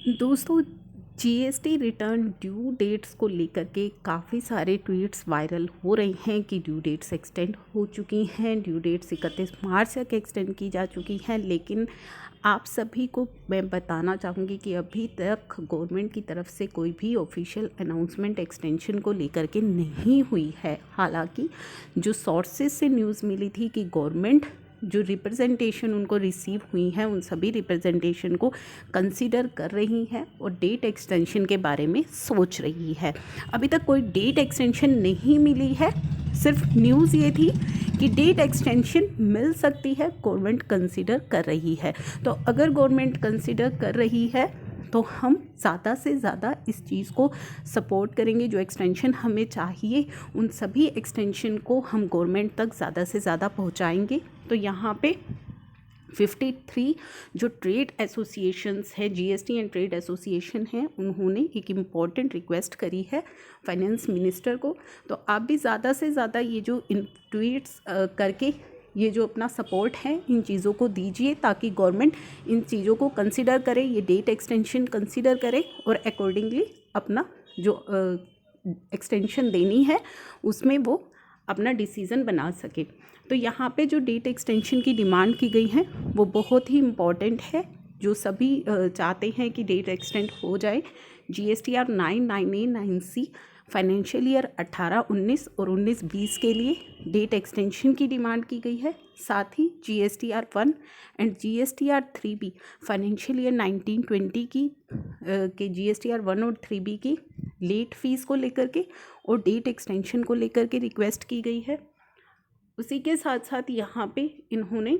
दोस्तों, GST return due dates को लेकर के काफ़ी सारे ट्वीट्स वायरल हो रहे हैं कि ड्यू डेट्स एक्सटेंड हो चुकी हैं, ड्यू डेट्स 31 मार्च तक एक्सटेंड की जा चुकी हैं। लेकिन आप सभी को मैं बताना चाहूँगी कि अभी तक गवर्नमेंट की तरफ से कोई भी ऑफिशियल अनाउंसमेंट एक्सटेंशन को लेकर के नहीं हुई है। हालांकि जो सोर्सेज से न्यूज़ मिली थी कि गवर्नमेंट जो रिप्रेजेंटेशन उनको रिसीव हुई है उन सभी रिप्रेजेंटेशन को कंसीडर कर रही है और डेट एक्सटेंशन के बारे में सोच रही है। अभी तक कोई डेट एक्सटेंशन नहीं मिली है, सिर्फ न्यूज़ ये थी कि डेट एक्सटेंशन मिल सकती है, गवर्नमेंट कंसीडर कर रही है। तो अगर गवर्नमेंट कंसीडर कर रही है तो हम ज़्यादा से ज़्यादा इस चीज़ को सपोर्ट करेंगे। जो एक्सटेंशन हमें चाहिए उन सभी एक्सटेंशन को हम गवर्नमेंट तक ज़्यादा से ज़्यादा पहुंचाएंगे। तो यहाँ पे 53 जो ट्रेड एसोसिएशंस है, जीएसटी एंड ट्रेड एसोसिएशन है, उन्होंने एक इम्पॉर्टेंट रिक्वेस्ट करी है फाइनेंस मिनिस्टर को। तो आप भी ज़्यादा से ज़्यादा ये जो इन ट्वीट्स करके ये जो अपना सपोर्ट है इन चीज़ों को दीजिए ताकि गवर्नमेंट इन चीज़ों को कंसिडर करे, ये डेट एक्सटेंशन कंसिडर करे और अकॉर्डिंगली अपना जो एक्सटेंशन देनी है उसमें वो अपना डिसीज़न बना सके। तो यहाँ पे जो डेट एक्सटेंशन की डिमांड की गई है वो बहुत ही इम्पॉर्टेंट है। जो सभी चाहते हैं कि डेट एक्सटेंड हो जाए, GSTR 9(9)A 9(C) financial year 18-19 और 19-20 के लिए डेट एक्सटेंशन की डिमांड की गई है। साथ ही GSTR 1 and GSTR 3B financial year 19-20 की के GSTR 1 और 3B की लेट फीस को लेकर के और डेट एक्सटेंशन को लेकर के रिक्वेस्ट की गई है। उसी के साथ साथ यहाँ पे इन्होंने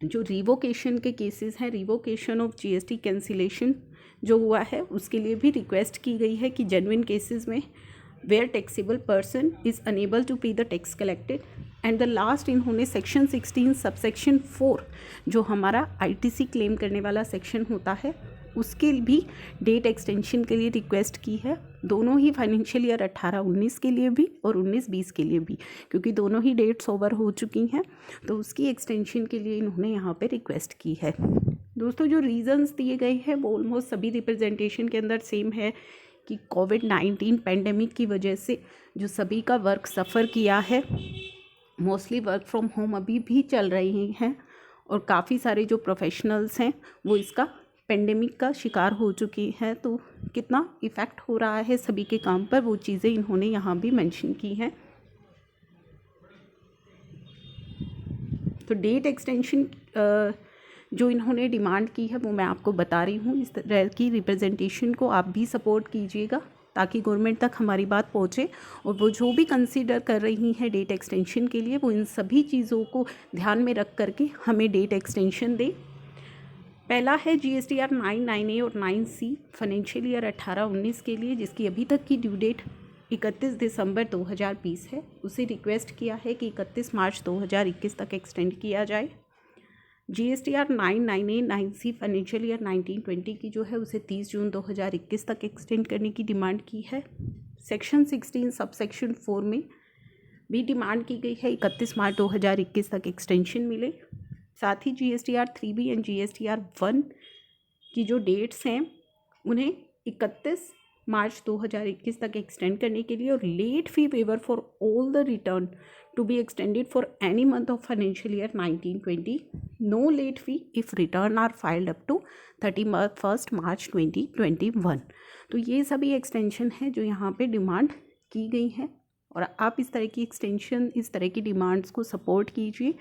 जो रिवोकेशन के केसेस हैं, रिवोकेशन ऑफ GST कैंसिलेशन जो हुआ है उसके लिए भी रिक्वेस्ट की गई है कि जेन्युइन केसेस में where taxable person is unable to pay the tax collected. And the last इन्होंने सेक्शन 16 सबसेक्शन 4 जो हमारा ITC क्लेम करने वाला सेक्शन होता है उसके भी डेट एक्सटेंशन के लिए रिक्वेस्ट की है। दोनों ही फाइनेंशियल ईयर 18-19 के लिए भी और 19-20 के लिए भी, क्योंकि दोनों ही डेट्स ओवर हो चुकी हैं तो उसकी एक्सटेंशन के लिए इन्होंने यहाँ पे रिक्वेस्ट की है। दोस्तों, जो रीज़न्स दिए गए हैं वो ऑलमोस्ट सभी रिप्रेजेंटेशन के अंदर सेम है कि कोविड-19 पैंडेमिक की वजह से जो सभी का वर्क सफ़र किया है, मोस्टली वर्क फ्रॉम होम अभी भी चल रही हैं और काफ़ी सारे जो प्रोफेशनल्स हैं वो इसका पेंडेमिक का शिकार हो चुकी हैं। तो कितना इफ़ेक्ट हो रहा है सभी के काम पर, वो चीज़ें इन्होंने यहाँ भी मेंशन की हैं। तो डेट एक्सटेंशन जो इन्होंने डिमांड की है वो मैं आपको बता रही हूँ। इस तरह की रिप्रेजेंटेशन को आप भी सपोर्ट कीजिएगा ताकि गवर्नमेंट तक हमारी बात पहुँचे और वो जो भी कंसीडर कर रही हैं डेट एक्सटेंशन के लिए वो इन सभी चीज़ों को ध्यान में रख करके हमें डेट एक्सटेंशन दे। पहला है GSTR 9(9)A और 9(C) फाइनेंशियल ईयर 18-19 के लिए, जिसकी अभी तक की ड्यू डेट 31 दिसंबर 2020 है। उसे रिक्वेस्ट किया है कि 31 मार्च 2021 तक एक्सटेंड किया जाए। GSTR 9(9)A 9(C) financial year 19-20 की जो है उसे 30 जून 2021 तक एक्सटेंड करने की डिमांड की है। सेक्शन 16 सबसेक्शन 4 में भी डिमांड की गई है 31 मार्च 2021 तक एक्सटेंशन मिले। साथ ही GSTR 3B एंड GSTR 1 की जो डेट्स हैं उन्हें 31 मार्च 2021 तक एक्सटेंड करने के लिए और late fee waiver for all the return to be extended for any month of financial year 19-20, no late fee if return are filed up to 31 March 2021। तो ये सभी एक्सटेंशन हैं जो यहाँ पे डिमांड की गई हैं और आप इस तरह की एक्सटेंशन, इस तरह की डिमांड्स को सपोर्ट कीजिए